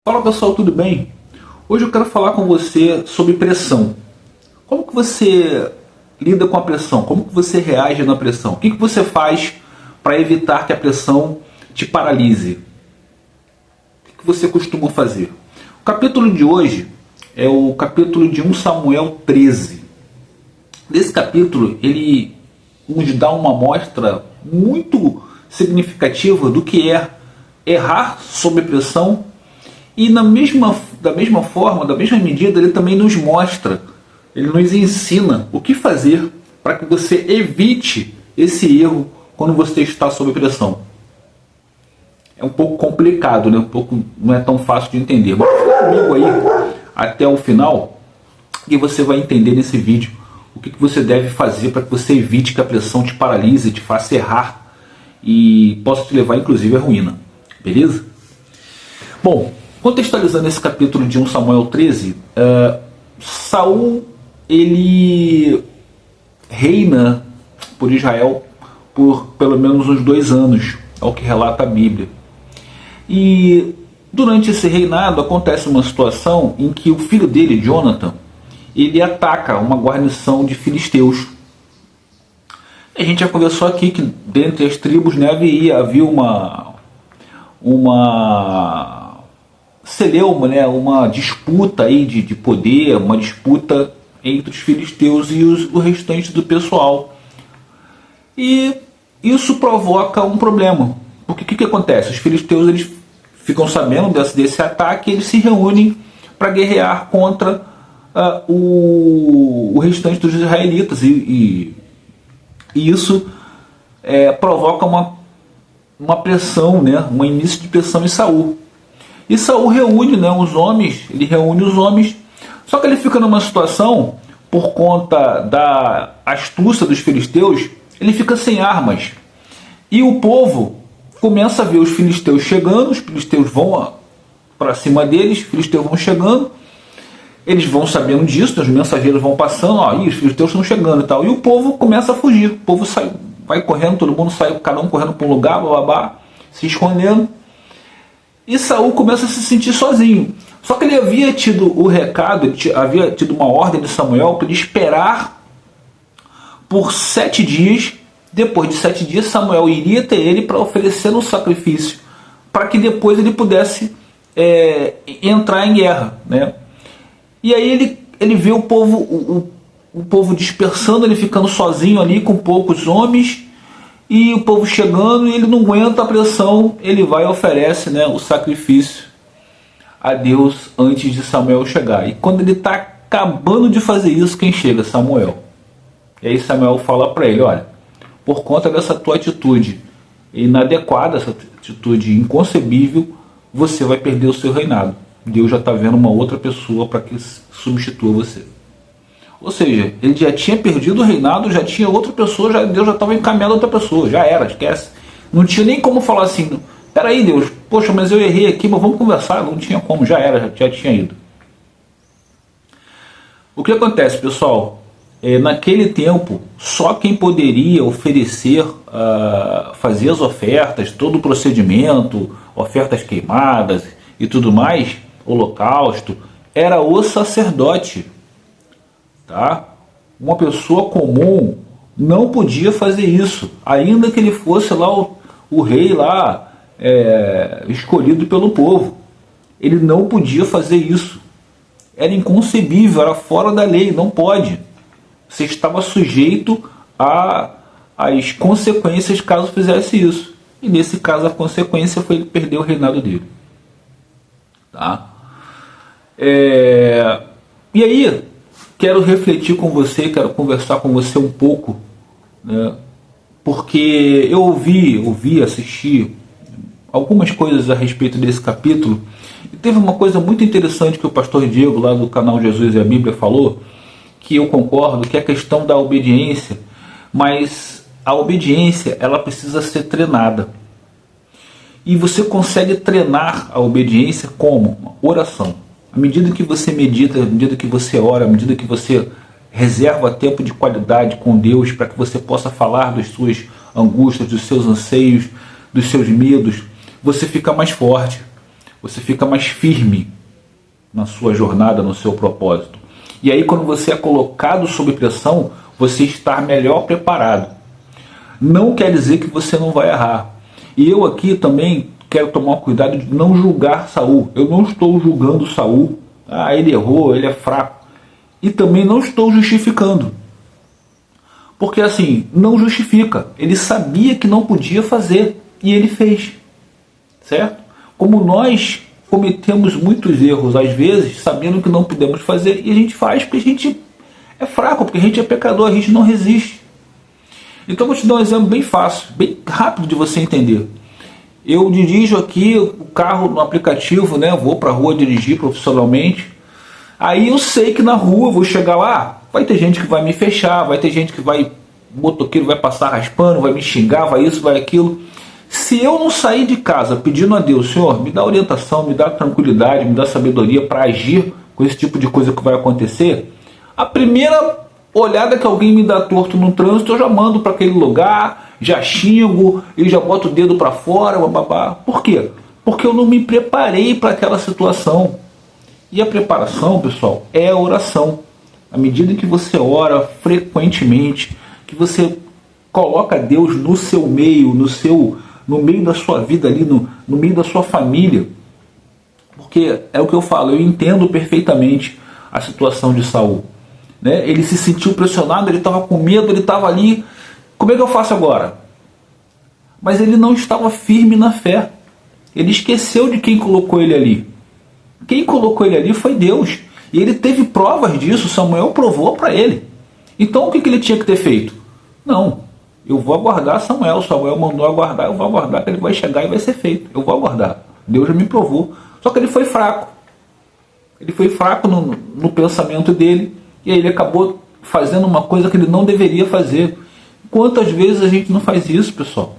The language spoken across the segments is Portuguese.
Fala pessoal, tudo bem? Hoje eu quero falar com você sobre pressão. Como que você lida com a pressão? Como que você reage na pressão? O que que você faz para evitar que a pressão te paralise? O que você costuma fazer? O capítulo de hoje é o capítulo de 1 Samuel 13. Nesse capítulo ele nos dá uma amostra muito significativa do que é errar sob pressão. E da mesma forma, da mesma medida, ele também nos mostra, ele nos ensina o que fazer para que você evite esse erro quando você está sob pressão. É um pouco complicado, né? Não é tão fácil de entender. Mas fica comigo aí até o final e você vai entender nesse vídeo o que você deve fazer para que você evite que a pressão te paralise, te faça errar e possa te levar inclusive à ruína. Beleza? Bom, contextualizando esse capítulo de 1 Samuel 13, Saul ele reina por Israel por pelo menos uns 2 anos, ao que relata a Bíblia. E durante esse reinado acontece uma situação em que o filho dele, Jonathan, ele ataca uma guarnição de filisteus. A gente já conversou aqui que dentre as tribos, né, havia uma celeuma, né, uma disputa aí de poder, uma disputa entre os filisteus e o restante do pessoal. E isso provoca um problema. Porque o que acontece? Os filisteus eles ficam sabendo desse ataque e eles se reúnem para guerrear contra o restante dos israelitas. E isso provoca uma pressão, né, um início de pressão em Saul. E Saul reúne, né, os homens, só que ele fica numa situação, por conta da astúcia dos filisteus, ele fica sem armas. E o povo começa a ver os filisteus chegando, os filisteus vão para cima deles, os filisteus vão chegando, eles vão sabendo disso, os mensageiros vão passando, os filisteus estão chegando e tal, e o povo começa a fugir, o povo vai correndo, todo mundo sai, cada um correndo para um lugar, se escondendo. E Saul começa a se sentir sozinho. Só que ele havia tido o recado, havia tido uma ordem de Samuel para ele esperar por 7 dias. Depois de 7 dias, Samuel iria até ele para oferecer um sacrifício, para que depois ele pudesse entrar em guerra, né? E aí ele vê o povo dispersando, ele ficando sozinho ali com poucos homens. E o povo chegando e ele não aguenta a pressão, ele vai e oferece, né, o sacrifício a Deus antes de Samuel chegar. E quando ele está acabando de fazer isso, quem chega? Samuel. E aí Samuel fala para ele, olha, por conta dessa tua atitude inadequada, essa atitude inconcebível, você vai perder o seu reinado. Deus já está vendo uma outra pessoa para que substitua você. Ou seja, ele já tinha perdido o reinado, já tinha outra pessoa, Deus já estava encaminhando outra pessoa, já era, esquece. Não tinha nem como falar assim, peraí Deus, poxa, mas eu errei aqui, mas vamos conversar, não tinha como, já era, já tinha ido. O que acontece, pessoal? Naquele tempo, só quem poderia oferecer, fazer as ofertas, todo o procedimento, ofertas queimadas e tudo mais, holocausto, era o sacerdote. Tá? Uma pessoa comum não podia fazer isso, ainda que ele fosse lá o rei lá, escolhido pelo povo. Ele não podia fazer isso. Era inconcebível, era fora da lei, não pode. Você estava sujeito às consequências caso fizesse isso. E nesse caso a consequência foi ele perder o reinado dele. Tá? E aí, quero refletir com você, quero conversar com você um pouco, né? Porque eu ouvi, assisti algumas coisas a respeito desse capítulo, e teve uma coisa muito interessante que o pastor Diego, lá do canal Jesus e a Bíblia, falou, que eu concordo, que é a questão da obediência, mas a obediência, ela precisa ser treinada. E você consegue treinar a obediência como? Oração. À medida que você medita, à medida que você ora, à medida que você reserva tempo de qualidade com Deus para que você possa falar das suas angústias, dos seus anseios, dos seus medos, você fica mais forte. você fica mais firme na sua jornada, no seu propósito. E aí quando você é colocado sob pressão, você está melhor preparado. Não quer dizer que você não vai errar. E eu aqui também quero tomar cuidado de não julgar Saul. Eu não estou julgando Saul. Ah, ele errou, ele é fraco. E também não estou justificando. Porque assim, não justifica. Ele sabia que não podia fazer e ele fez. Certo? Como nós cometemos muitos erros, às vezes, sabendo que não podemos fazer, e a gente faz porque a gente é fraco, porque a gente é pecador, a gente não resiste. Então eu vou te dar um exemplo bem fácil, bem rápido de você entender. Eu dirijo aqui o carro no aplicativo, né? Vou para a rua dirigir profissionalmente. Aí eu sei que na rua eu vou chegar lá, vai ter gente que vai me fechar, vai ter gente que vai, o motoqueiro vai passar raspando, vai me xingar, vai isso, vai aquilo. Se eu não sair de casa pedindo a Deus, Senhor, me dá orientação, me dá tranquilidade, me dá sabedoria para agir com esse tipo de coisa que vai acontecer, a primeira olhada que alguém me dá torto no trânsito, eu já mando para aquele lugar, já xingo, e já boto o dedo para fora, bababá. Por quê? Porque eu não me preparei para aquela situação. E a preparação, pessoal, é a oração. À medida que você ora frequentemente, que você coloca Deus no seu meio, no meio da sua vida ali, no meio da sua família. Porque é o que eu falo, eu entendo perfeitamente a situação de Saul. Né? Ele se sentiu pressionado, ele estava com medo, ele estava ali. Como é que eu faço agora? Mas ele não estava firme na fé. Ele esqueceu de quem colocou ele ali. Quem colocou ele ali foi Deus. E ele teve provas disso, Samuel provou para ele. Então o que ele tinha que ter feito? Não, eu vou aguardar Samuel. Samuel mandou aguardar, eu vou aguardar que ele vai chegar e vai ser feito. Eu vou aguardar. Deus já me provou. Só que ele foi fraco. Ele foi fraco no pensamento dele. E aí ele acabou fazendo uma coisa que ele não deveria fazer. Quantas vezes a gente não faz isso, pessoal?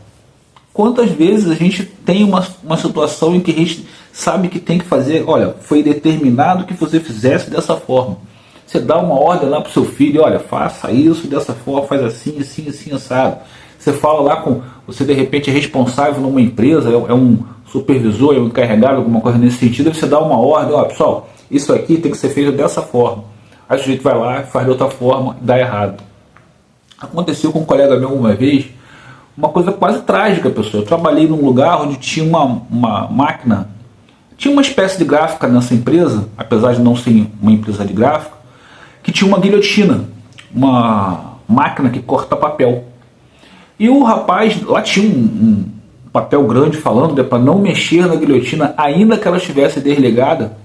Quantas vezes a gente tem uma situação em que a gente sabe que tem que fazer, olha, foi determinado que você fizesse dessa forma. Você dá uma ordem lá para o seu filho, olha, faça isso dessa forma, faz assim, assim, assim, assado. Você fala lá com, você de repente é responsável numa empresa, é um supervisor, é um encarregado, alguma coisa nesse sentido, você dá uma ordem, olha pessoal, isso aqui tem que ser feito dessa forma. Aí o sujeito vai lá, faz de outra forma e dá errado. Aconteceu com um colega meu uma vez, uma coisa quase trágica, pessoal. Eu trabalhei num lugar onde tinha uma máquina, tinha uma espécie de gráfica nessa empresa, apesar de não ser uma empresa de gráfica, que tinha uma guilhotina, uma máquina que corta papel. E o rapaz, lá tinha um papel grande falando para não mexer na guilhotina, ainda que ela estivesse desligada.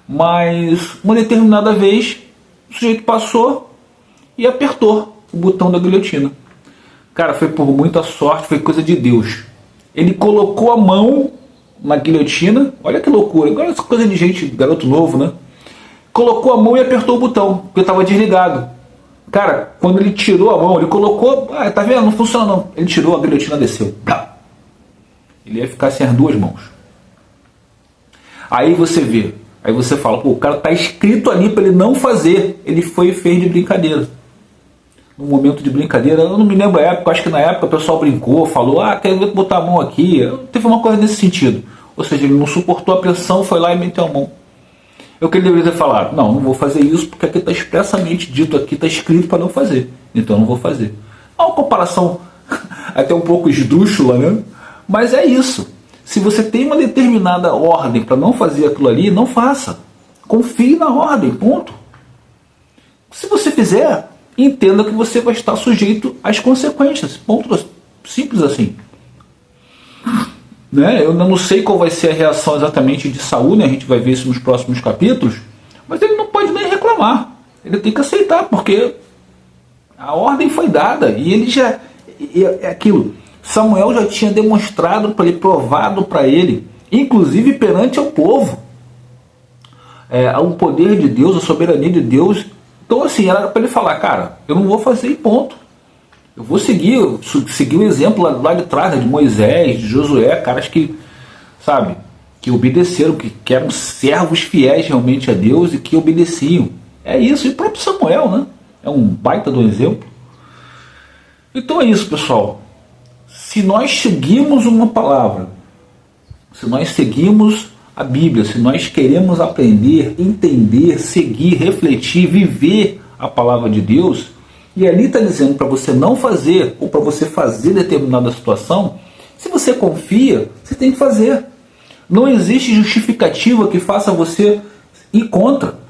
Mas uma determinada vez, o sujeito passou e apertou o botão da guilhotina. Cara, foi por muita sorte, foi coisa de Deus. Ele colocou a mão na guilhotina, olha que loucura, agora essa coisa de gente, garoto novo, né? Colocou a mão e apertou o botão, porque estava desligado. Cara, quando ele tirou a mão, ele colocou, tá vendo? Não funciona não. Ele tirou, a guilhotina desceu. Ele ia ficar sem as duas mãos. Aí você vê, aí você fala, pô, o cara tá escrito ali para ele não fazer. Ele foi e fez de brincadeira. No momento de brincadeira, eu não me lembro a época, acho que na época o pessoal brincou, falou, quer botar a mão aqui. Teve uma coisa nesse sentido. Ou seja, ele não suportou a pressão, foi lá e meteu a mão. É o que ele deveria ter falado. Não vou fazer isso porque aqui está expressamente dito, aqui está escrito para não fazer. Então eu não vou fazer. É uma comparação até um pouco esdrúxula, né? Mas é isso. Se você tem uma determinada ordem para não fazer aquilo ali, não faça. Confie na ordem, ponto. Se você fizer, entenda que você vai estar sujeito às consequências. Ponto. Simples assim. Né? Eu não sei qual vai ser a reação exatamente de Saul, né? A gente vai ver isso nos próximos capítulos, mas ele não pode nem reclamar. Ele tem que aceitar, porque a ordem foi dada e ele já... É aquilo. Samuel já tinha demonstrado para ele, provado para ele, inclusive perante o povo, o poder de Deus, a soberania de Deus. Então assim, era para ele falar, cara, eu não vou fazer e ponto. Eu vou seguir o exemplo lá de trás, né, de Moisés, de Josué, caras que, sabe, que obedeceram, que eram servos fiéis realmente a Deus e que obedeciam. É isso, e o próprio Samuel, né? É um baita do exemplo. Então é isso, pessoal. Se nós seguimos uma palavra, se nós seguimos a Bíblia, se nós queremos aprender, entender, seguir, refletir, viver a palavra de Deus, e ali está dizendo para você não fazer, ou para você fazer determinada situação, se você confia, você tem que fazer. Não existe justificativa que faça você ir contra.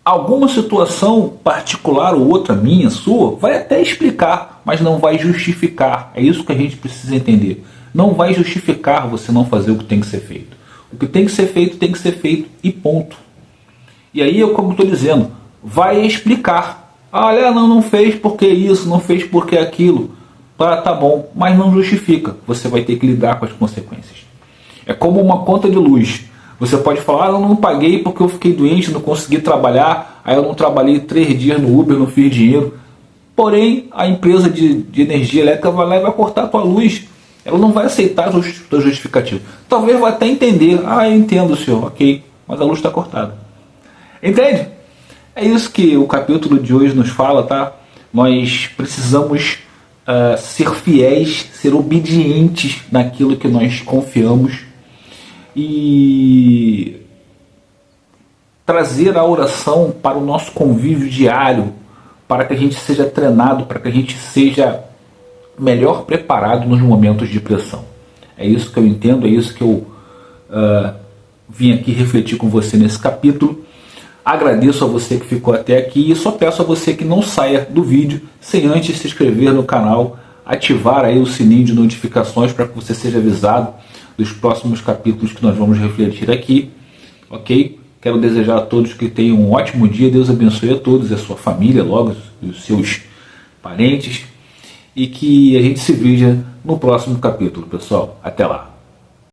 Alguma situação particular ou outra, minha, sua, vai até explicar, mas não vai justificar. É isso que a gente precisa entender. Não vai justificar você não fazer o que tem que ser feito. O que tem que ser feito e ponto. E aí, como estou dizendo, vai explicar. Olha, não fez porque isso, não fez porque aquilo. Tá bom, mas não justifica. Você vai ter que lidar com as consequências. É como uma conta de luz. Você pode falar, eu não paguei porque eu fiquei doente, não consegui trabalhar, aí eu não trabalhei 3 dias no Uber, não fiz dinheiro. Porém, a empresa de energia elétrica vai lá e vai cortar a tua luz. Ela não vai aceitar a tua justificativa. Talvez vá até entender, eu entendo, senhor, ok, mas a luz está cortada. Entende? É isso que o capítulo de hoje nos fala, tá? Nós precisamos ser fiéis, ser obedientes naquilo que nós confiamos e trazer a oração para o nosso convívio diário, para que a gente seja treinado, para que a gente seja melhor preparado nos momentos de pressão. É isso que eu entendo, é isso que eu vim aqui refletir com você nesse capítulo. Agradeço a você que ficou até aqui e só peço a você que não saia do vídeo sem antes se inscrever no canal, ativar aí o sininho de notificações para que você seja avisado dos próximos capítulos que nós vamos refletir aqui, ok? Quero desejar a todos que tenham um ótimo dia, Deus abençoe a todos, a sua família, logo, os seus parentes, e que a gente se veja no próximo capítulo, pessoal. Até lá!